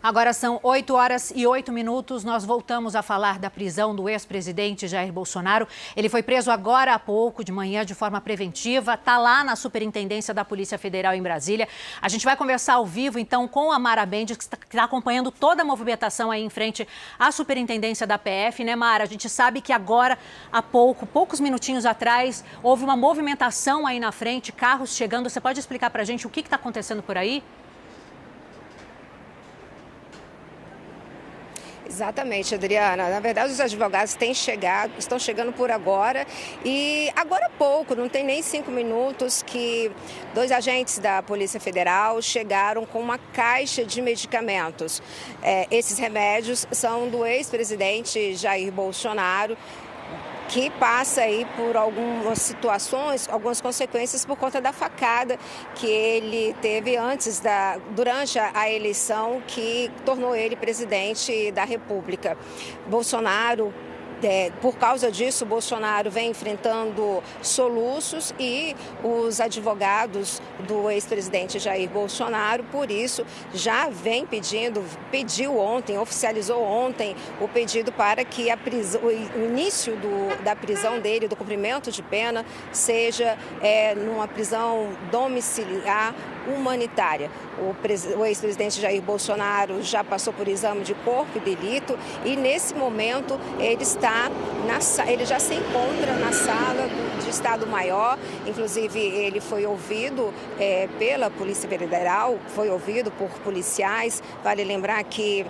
Agora são 8h08. Nós voltamos a falar da prisão do ex-presidente Jair Bolsonaro. Ele foi preso agora há pouco, de manhã, de forma preventiva. Está lá na Superintendência da Polícia Federal em Brasília. A gente vai conversar ao vivo, então, com a Mara Mendes, que está acompanhando toda a movimentação aí em frente à Superintendência da PF, né, Mara? A gente sabe que agora, há poucos minutinhos atrás, houve uma movimentação aí na frente, carros chegando. Você pode explicar para a gente o que está acontecendo por aí? Exatamente, Adriana. Na verdade, os advogados estão chegando por agora e agora há pouco, não tem nem 5 minutos, que 2 agentes da Polícia Federal chegaram com uma caixa de medicamentos. Esses remédios são do ex-presidente Jair Bolsonaro, que passa aí por algumas situações, algumas consequências por conta da facada que ele teve durante a eleição que tornou ele presidente da República. Por causa disso, Bolsonaro vem enfrentando soluços e os advogados do ex-presidente Jair Bolsonaro, por isso, já vem pediu ontem, oficializou ontem o pedido para que o início da prisão dele, do cumprimento de pena, seja numa prisão domiciliar humanitária. O ex-presidente Jair Bolsonaro já passou por exame de corpo e delito e, nesse momento, ele já se encontra na sala de Estado-Maior. Inclusive, ele foi ouvido pela Polícia Federal, foi ouvido por policiais. Vale lembrar que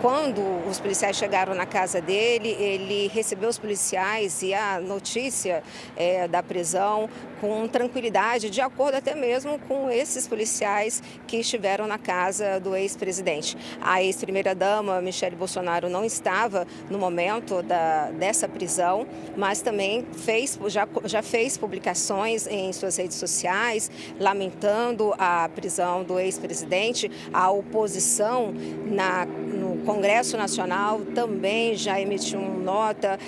quando os policiais chegaram na casa dele, ele recebeu os policiais e a notícia da prisão com tranquilidade, de acordo até mesmo com esses policiais que estiveram na casa do ex-presidente. A ex-primeira-dama, Michele Bolsonaro, não estava no momento dessa prisão, mas também já fez publicações em suas redes sociais lamentando a prisão do ex-presidente. A oposição no Congresso Nacional também já emitiu uma nota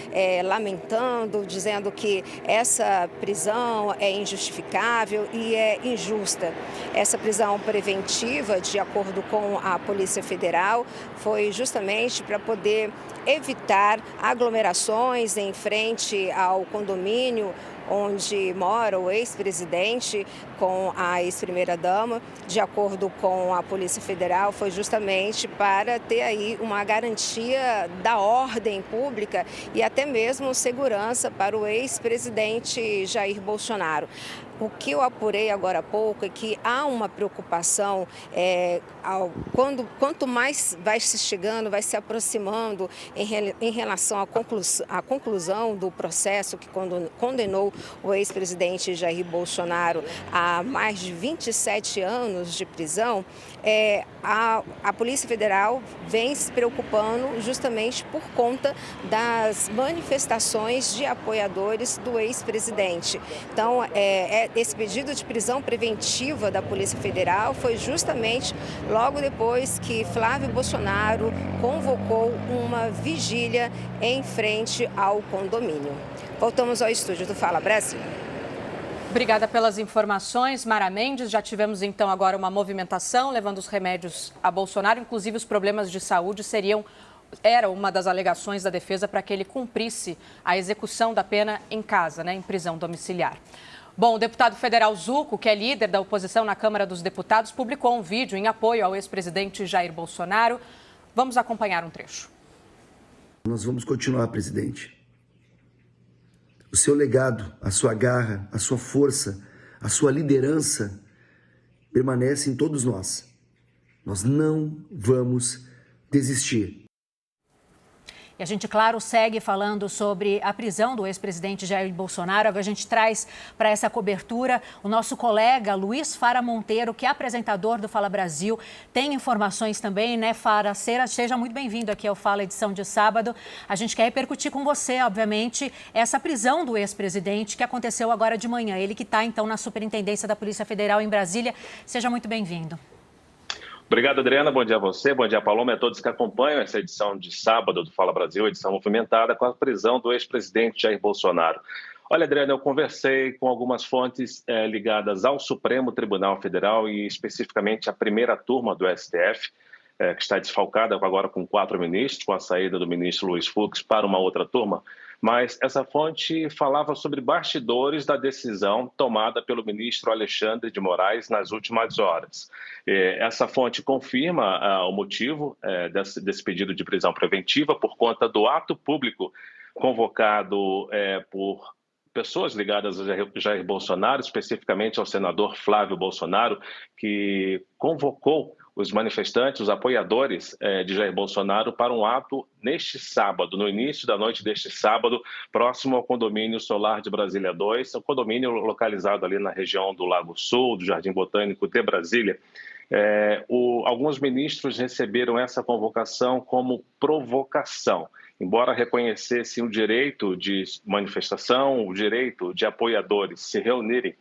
lamentando, dizendo que essa prisão é injustificável e é injusta. Essa prisão preventiva, de acordo com a Polícia Federal, foi justamente para poder evitar aglomerações em frente ao condomínio onde mora o ex-presidente com a ex-primeira-dama. De acordo com a Polícia Federal, foi justamente para ter aí uma garantia da ordem pública e até mesmo segurança para o ex-presidente Jair Bolsonaro. O que eu apurei agora há pouco é que há uma preocupação quanto mais vai se chegando, vai se aproximando em relação à conclusão do processo que condenou o ex-presidente Jair Bolsonaro a mais de 27 anos de prisão. A Polícia Federal vem se preocupando justamente por conta das manifestações de apoiadores do ex-presidente. Então, esse pedido de prisão preventiva da Polícia Federal foi justamente logo depois que Flávio Bolsonaro convocou uma vigília em frente ao condomínio. Voltamos ao estúdio do Fala Brasil. Obrigada pelas informações, Mara Mendes. Já tivemos, então, agora uma movimentação levando os remédios a Bolsonaro. Inclusive, os problemas de saúde era uma das alegações da defesa para que ele cumprisse a execução da pena em casa, em prisão domiciliar. Bom, o deputado federal Zucco, que é líder da oposição na Câmara dos Deputados, publicou um vídeo em apoio ao ex-presidente Jair Bolsonaro. Vamos acompanhar um trecho. Nós vamos continuar, presidente. O seu legado, a sua garra, a sua força, a sua liderança permanece em todos nós. Nós não vamos desistir. E a gente, claro, segue falando sobre a prisão do ex-presidente Jair Bolsonaro. Agora a gente traz para essa cobertura o nosso colega Luiz Fara Monteiro, que é apresentador do Fala Brasil. Tem informações também, né, Fara? Seja muito bem-vindo aqui ao Fala, edição de sábado. A gente quer repercutir com você, obviamente, essa prisão do ex-presidente que aconteceu agora de manhã. Ele que está, então, na Superintendência da Polícia Federal em Brasília. Seja muito bem-vindo. Obrigado, Adriana. Bom dia a você, bom dia, Paloma, e a todos que acompanham essa edição de sábado do Fala Brasil, edição movimentada com a prisão do ex-presidente Jair Bolsonaro. Olha, Adriana, eu conversei com algumas fontes ligadas ao Supremo Tribunal Federal e especificamente à primeira turma do STF. que está desfalcada agora com 4 ministros, com a saída do ministro Luiz Fux para uma outra turma, mas essa fonte falava sobre bastidores da decisão tomada pelo ministro Alexandre de Moraes nas últimas horas. Essa fonte confirma o motivo desse pedido de prisão preventiva por conta do ato público convocado por pessoas ligadas a Jair Bolsonaro, especificamente ao senador Flávio Bolsonaro, que convocou os manifestantes, os apoiadores de Jair Bolsonaro para um ato neste sábado, no início da noite deste sábado, próximo ao condomínio Solar de Brasília 2, um condomínio localizado ali na região do Lago Sul, do Jardim Botânico de Brasília. Alguns ministros receberam essa convocação como provocação, embora reconhecessem o direito de manifestação, o direito de apoiadores se reunirem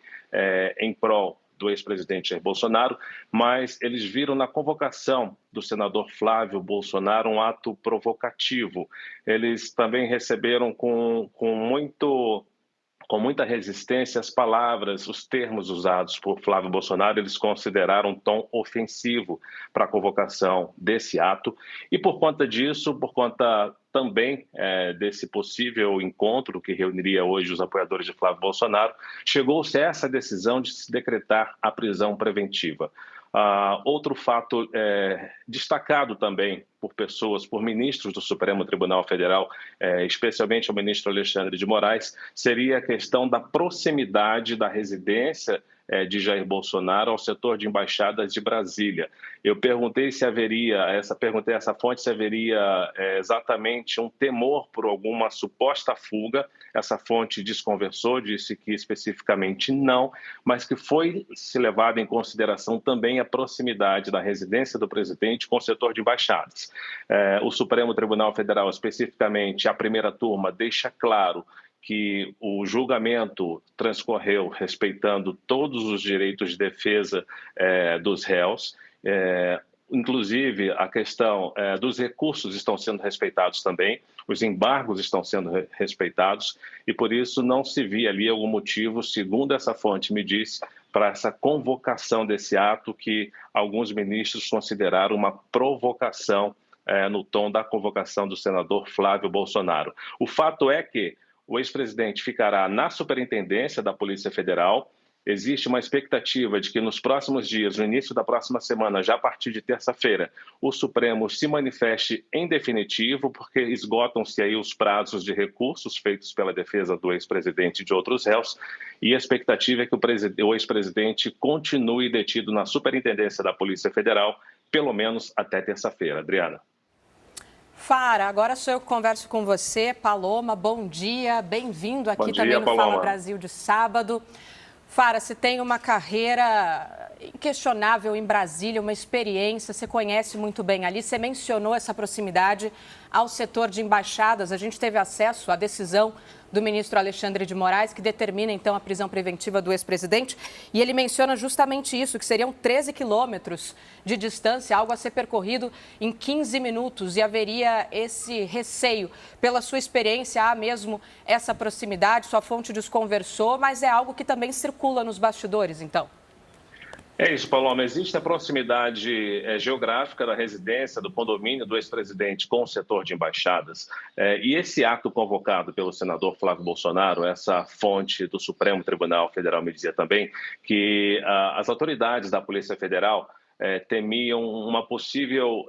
em prol do ex-presidente Jair Bolsonaro, mas eles viram na convocação do senador Flávio Bolsonaro um ato provocativo. Eles também receberam com muita resistência as palavras, os termos usados por Flávio Bolsonaro. Eles consideraram um tom ofensivo para a convocação desse ato e por conta disso, por conta também desse possível encontro que reuniria hoje os apoiadores de Flávio Bolsonaro, chegou-se a essa decisão de se decretar a prisão preventiva. Outro fato destacado também por ministros do Supremo Tribunal Federal, especialmente o ministro Alexandre de Moraes, seria a questão da proximidade da residência de Jair Bolsonaro ao setor de embaixadas de Brasília. Eu perguntei perguntei a essa fonte se haveria exatamente um temor por alguma suposta fuga. Essa fonte desconversou, disse que especificamente não, mas que foi-se levada em consideração também a proximidade da residência do presidente com o setor de embaixadas. O Supremo Tribunal Federal, especificamente a primeira turma, deixa claro que o julgamento transcorreu respeitando todos os direitos de defesa dos réus, inclusive a questão dos recursos estão sendo respeitados também, os embargos estão sendo respeitados e por isso não se via ali algum motivo, segundo essa fonte me disse, para essa convocação desse ato que alguns ministros consideraram uma provocação no tom da convocação do senador Flávio Bolsonaro. O fato é que o ex-presidente ficará na Superintendência da Polícia Federal. Existe uma expectativa de que nos próximos dias, no início da próxima semana, já a partir de terça-feira, o Supremo se manifeste em definitivo, porque esgotam-se aí os prazos de recursos feitos pela defesa do ex-presidente e de outros réus, e a expectativa é que o ex-presidente continue detido na Superintendência da Polícia Federal, pelo menos até terça-feira. Adriana. Fara, agora sou eu que converso com você. Paloma, bom dia, bem-vindo aqui também no Paloma. Fala Brasil de sábado. Fara, você tem uma carreira inquestionável em Brasília, uma experiência, você conhece muito bem ali. Você mencionou essa proximidade ao setor de embaixadas. A gente teve acesso à decisão do ministro Alexandre de Moraes, que determina, então, a prisão preventiva do ex-presidente. E ele menciona justamente isso, que seriam 13 quilômetros de distância, algo a ser percorrido em 15 minutos. E haveria esse receio. Pela sua experiência, há mesmo essa proximidade, sua fonte desconversou, mas é algo que também circula nos bastidores, então. É isso, Paloma. Existe a proximidade geográfica da residência, do condomínio do ex-presidente com o setor de embaixadas. E esse ato convocado pelo senador Flávio Bolsonaro, essa fonte do Supremo Tribunal Federal me dizia também que as autoridades da Polícia Federal temiam uma possível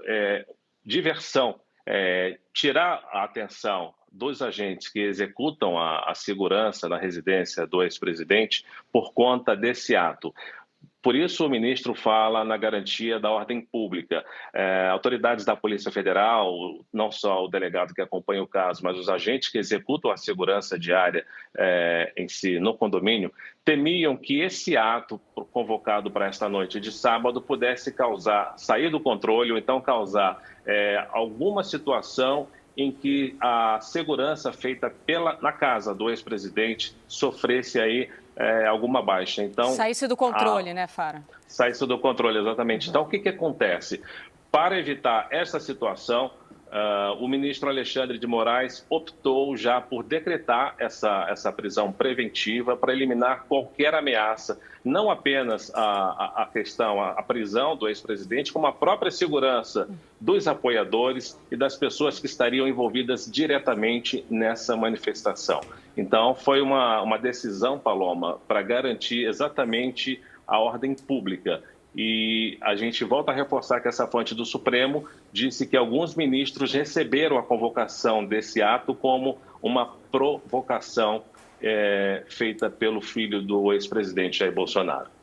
diversão, tirar a atenção dos agentes que executam a segurança na residência do ex-presidente por conta desse ato. Por isso, o ministro fala na garantia da ordem pública. Autoridades da Polícia Federal, não só o delegado que acompanha o caso, mas os agentes que executam a segurança diária em si no condomínio, temiam que esse ato convocado para esta noite de sábado pudesse sair do controle ou então causar alguma situação em que a segurança feita na casa do ex-presidente sofresse aí alguma baixa. Então, saísse do controle, né, Fara? Saísse do controle, exatamente. Então, o que acontece? Para evitar essa situação, o ministro Alexandre de Moraes optou já por decretar essa prisão preventiva para eliminar qualquer ameaça, não apenas a prisão do ex-presidente, como a própria segurança dos apoiadores e das pessoas que estariam envolvidas diretamente nessa manifestação. Então, foi uma decisão, Paloma, para garantir exatamente a ordem pública. E a gente volta a reforçar que essa fonte do Supremo disse que alguns ministros receberam a convocação desse ato como uma provocação feita pelo filho do ex-presidente Jair Bolsonaro.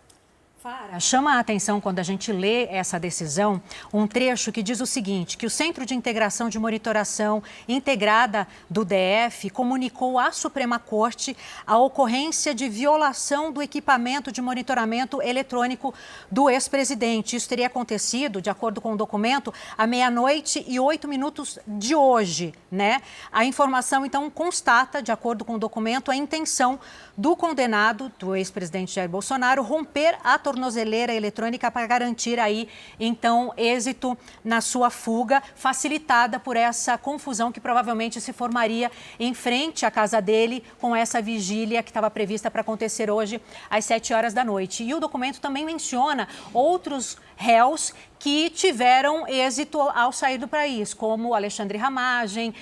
Fara, chama a atenção quando a gente lê essa decisão, um trecho que diz o seguinte, que o Centro de Integração de Monitoração Integrada do DF comunicou à Suprema Corte a ocorrência de violação do equipamento de monitoramento eletrônico do ex-presidente. Isso teria acontecido, de acordo com o documento, à 00:08 de hoje, né? A informação, então, constata, de acordo com o documento, a intenção do condenado, do ex-presidente Jair Bolsonaro, romper a tornozeleira eletrônica para garantir aí, então, êxito na sua fuga, facilitada por essa confusão que provavelmente se formaria em frente à casa dele com essa vigília que estava prevista para acontecer hoje às 7 horas da noite. E o documento também menciona outros réus que tiveram êxito ao sair do país, como Alexandre Ramagem,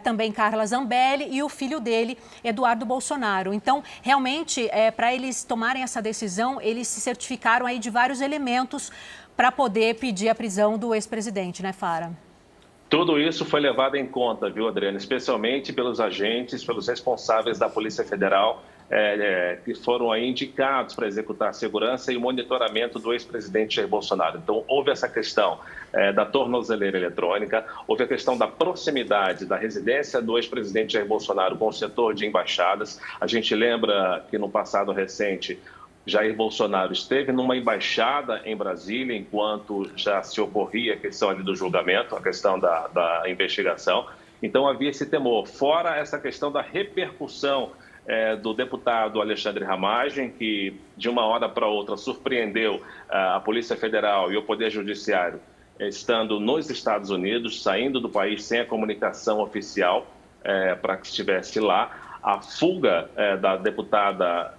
também Carla Zambelli e o filho dele, Eduardo Bolsonaro. Então, realmente, para eles tomarem essa decisão, eles se certificaram aí de vários elementos para poder pedir a prisão do ex-presidente, né, Fara? Tudo isso foi levado em conta, viu, Adriana? Especialmente pelos agentes, pelos responsáveis da Polícia Federal, que foram aí indicados para executar a segurança e o monitoramento do ex-presidente Jair Bolsonaro. Então, houve essa questão da tornozeleira eletrônica, houve a questão da proximidade da residência do ex-presidente Jair Bolsonaro com o setor de embaixadas. A gente lembra que no passado recente, Jair Bolsonaro esteve numa embaixada em Brasília, enquanto já se ocorria a questão ali do julgamento, a questão da investigação. Então, havia esse temor. Fora essa questão da repercussão do deputado Alexandre Ramagem, que de uma hora para outra surpreendeu a Polícia Federal e o Poder Judiciário, estando nos Estados Unidos, saindo do país sem a comunicação oficial para que estivesse lá. A fuga da deputada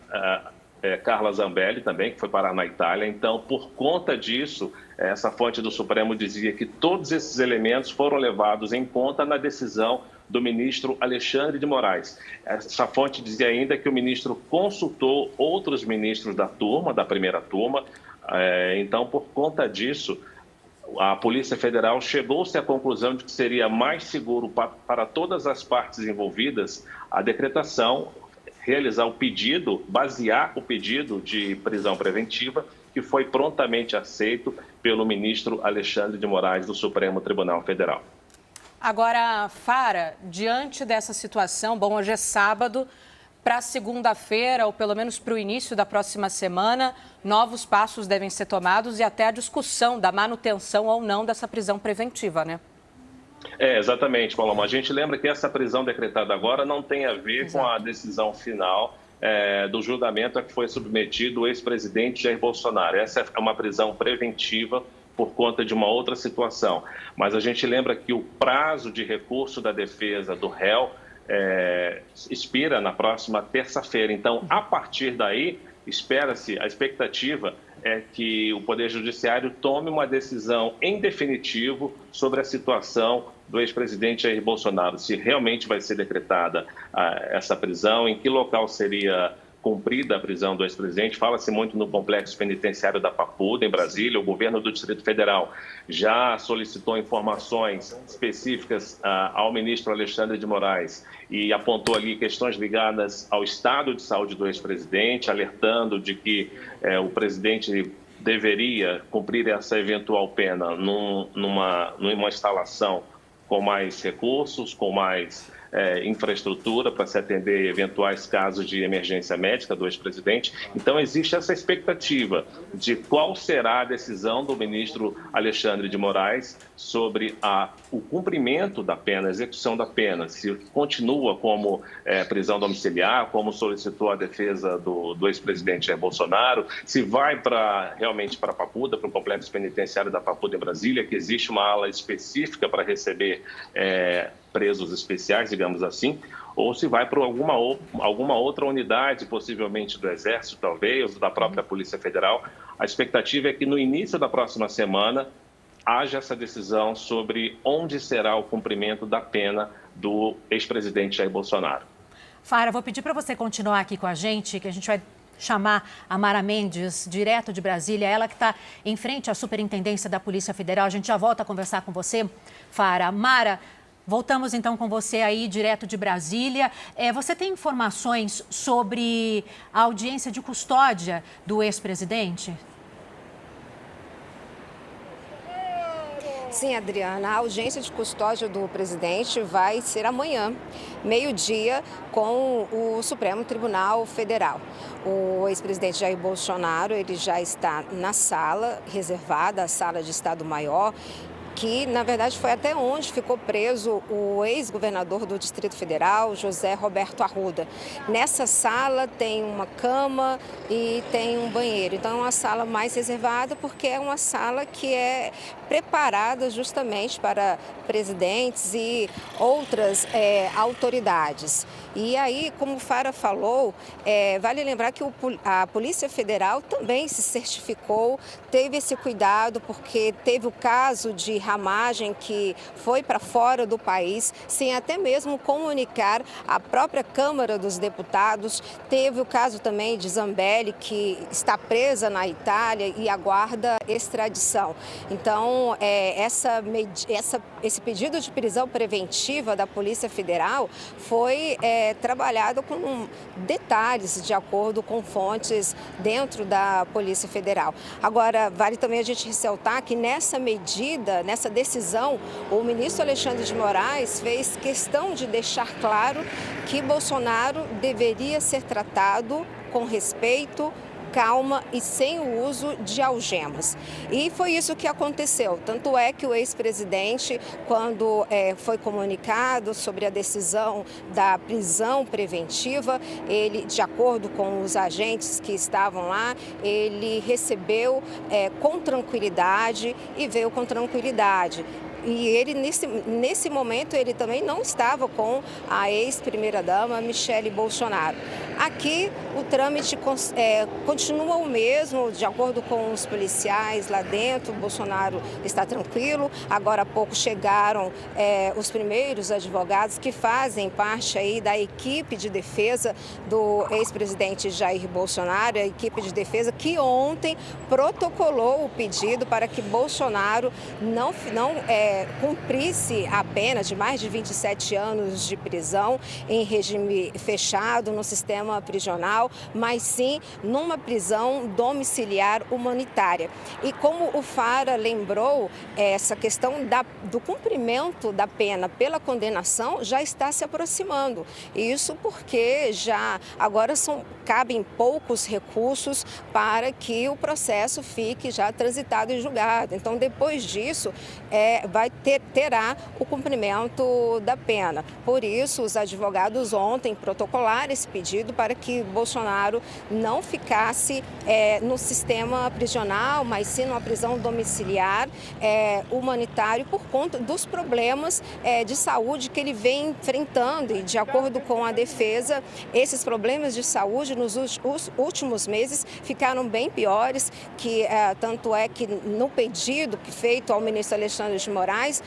Carla Zambelli também, que foi parar na Itália. Então, por conta disso, essa fonte do Supremo dizia que todos esses elementos foram levados em conta na decisão do ministro Alexandre de Moraes. Essa fonte dizia ainda que o ministro consultou outros ministros da primeira turma. Então, por conta disso, a Polícia Federal chegou-se à conclusão de que seria mais seguro para todas as partes envolvidas a decretação, realizar o pedido, basear o pedido de prisão preventiva, que foi prontamente aceito pelo ministro Alexandre de Moraes do Supremo Tribunal Federal. Agora, Fara, diante dessa situação, bom, hoje é sábado, para segunda-feira, ou pelo menos para o início da próxima semana, novos passos devem ser tomados e até a discussão da manutenção ou não dessa prisão preventiva, né? Exatamente, Paloma. A gente lembra que essa prisão decretada agora não tem a ver com a decisão final do julgamento a que foi submetido o ex-presidente Jair Bolsonaro. Essa é uma prisão preventiva por conta de uma outra situação. Mas a gente lembra que o prazo de recurso da defesa do réu expira na próxima terça-feira. Então, a partir daí, a expectativa é que o Poder Judiciário tome uma decisão em definitivo sobre a situação do ex-presidente Jair Bolsonaro, se realmente vai ser decretada essa prisão, em que local seria cumprida a prisão do ex-presidente. Fala-se muito no complexo penitenciário da Papuda, em Brasília. O governo do Distrito Federal já solicitou informações específicas ao ministro Alexandre de Moraes e apontou ali questões ligadas ao estado de saúde do ex-presidente, alertando de que o presidente deveria cumprir essa eventual pena numa instalação com mais recursos, com mais infraestrutura para se atender eventuais casos de emergência médica do ex-presidente. Então, existe essa expectativa de qual será a decisão do ministro Alexandre de Moraes sobre o cumprimento da pena, a execução da pena, se continua como prisão domiciliar, como solicitou a defesa do ex-presidente Jair Bolsonaro, se vai realmente para a Papuda, para o complexo penitenciário da Papuda em Brasília, que existe uma ala específica para receber presos especiais, digamos assim, ou se vai para alguma outra unidade, possivelmente do Exército, talvez, ou da própria Polícia Federal. A expectativa é que no início da próxima semana haja essa decisão sobre onde será o cumprimento da pena do ex-presidente Jair Bolsonaro. Fara, vou pedir para você continuar aqui com a gente, que a gente vai chamar a Mara Mendes, direto de Brasília, ela que está em frente à Superintendência da Polícia Federal. A gente já volta a conversar com você, Fara. Mara, voltamos então com você aí, direto de Brasília. Você tem informações sobre a audiência de custódia do ex-presidente? Sim, Adriana, a audiência de custódia do presidente vai ser amanhã, meio-dia, com o Supremo Tribunal Federal. O ex-presidente Jair Bolsonaro, ele já está na sala reservada, a sala de Estado-Maior, que, na verdade, foi até onde ficou preso o ex-governador do Distrito Federal, José Roberto Arruda. Nessa sala tem uma cama e tem um banheiro. Então, é uma sala mais reservada porque é uma sala que é preparada justamente para presidentes e outras autoridades. E aí, como o Fara falou, vale lembrar que a Polícia Federal também se certificou, teve esse cuidado, porque teve o caso de ramagem que foi para fora do país, sem até mesmo comunicar à própria Câmara dos Deputados. Teve o caso também de Zambelli, que está presa na Itália e aguarda extradição. Então, esse pedido de prisão preventiva da Polícia Federal foi trabalhado com detalhes, de acordo com fontes dentro da Polícia Federal. Agora, vale também a gente ressaltar que nessa medida, nessa decisão, o ministro Alexandre de Moraes fez questão de deixar claro que Bolsonaro deveria ser tratado com respeito, calma e sem o uso de algemas. E foi isso que aconteceu. Tanto é que o ex-presidente, quando foi comunicado sobre a decisão da prisão preventiva, ele, de acordo com os agentes que estavam lá, ele recebeu com tranquilidade e veio com tranquilidade. E ele, nesse momento, ele também não estava com a ex-primeira-dama, Michele Bolsonaro. Aqui, o trâmite continua o mesmo, de acordo com os policiais lá dentro. Bolsonaro está tranquilo. Agora há pouco chegaram os primeiros advogados que fazem parte aí da equipe de defesa do ex-presidente Jair Bolsonaro, a equipe de defesa que ontem protocolou o pedido para que Bolsonaro não cumprisse a pena de mais de 27 anos de prisão em regime fechado no sistema prisional, mas sim numa prisão domiciliar humanitária. E como o Fara lembrou, essa questão do cumprimento da pena pela condenação já está se aproximando. Isso porque já agora cabem poucos recursos para que o processo fique já transitado e julgado. Então, depois disso, terá o cumprimento da pena. Por isso, os advogados ontem protocolaram esse pedido para que Bolsonaro não ficasse no sistema prisional, mas sim numa prisão domiciliar humanitário por conta dos problemas de saúde que ele vem enfrentando. E, de acordo com a defesa, esses problemas de saúde nos últimos meses ficaram bem piores, tanto é que no pedido feito ao ministro Alexandre de Moraes,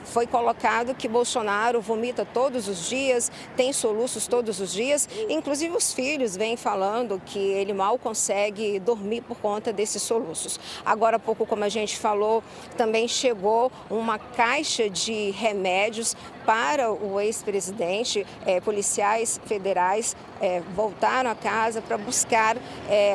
foi colocado que Bolsonaro vomita todos os dias, tem soluços todos os dias, inclusive os filhos vêm falando que ele mal consegue dormir por conta desses soluços. Agora há pouco, como a gente falou, também chegou uma caixa de remédios para o ex-presidente, policiais federais voltaram a casa para buscar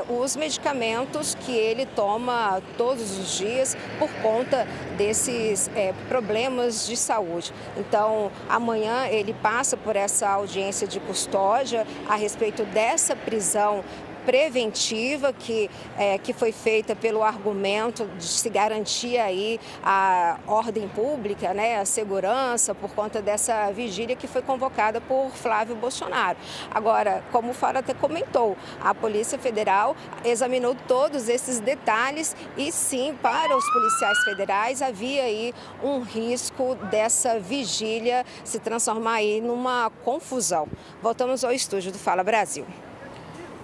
os medicamentos que ele toma todos os dias por conta desses problemas de saúde. Então, amanhã ele passa por essa audiência de custódia a respeito dessa prisão preventiva que foi feita pelo argumento de se garantir aí a ordem pública, né, a segurança por conta dessa vigília que foi convocada por Flávio Bolsonaro. Agora, como o Fara até comentou, a Polícia Federal examinou todos esses detalhes e sim, para os policiais federais havia aí um risco dessa vigília se transformar aí numa confusão. Voltamos ao estúdio do Fala Brasil.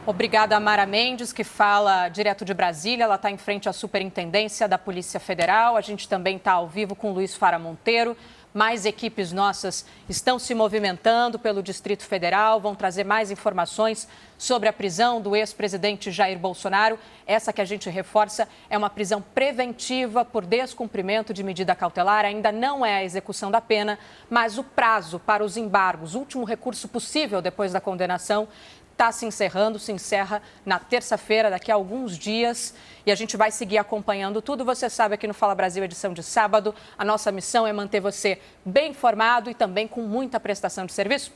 Obrigada a Mara Mendes, que fala direto de Brasília. Ela está em frente à Superintendência da Polícia Federal. A gente também está ao vivo com Luiz Fara Monteiro. Mais equipes nossas estão se movimentando pelo Distrito Federal, vão trazer mais informações sobre a prisão do ex-presidente Jair Bolsonaro. Essa que a gente reforça é uma prisão preventiva por descumprimento de medida cautelar. Ainda não é a execução da pena, mas o prazo para os embargos, último recurso possível depois da condenação, está se encerra na terça-feira, daqui a alguns dias, e a gente vai seguir acompanhando tudo. Você sabe, aqui no Fala Brasil, edição de sábado, a nossa missão é manter você bem informado e também com muita prestação de serviço.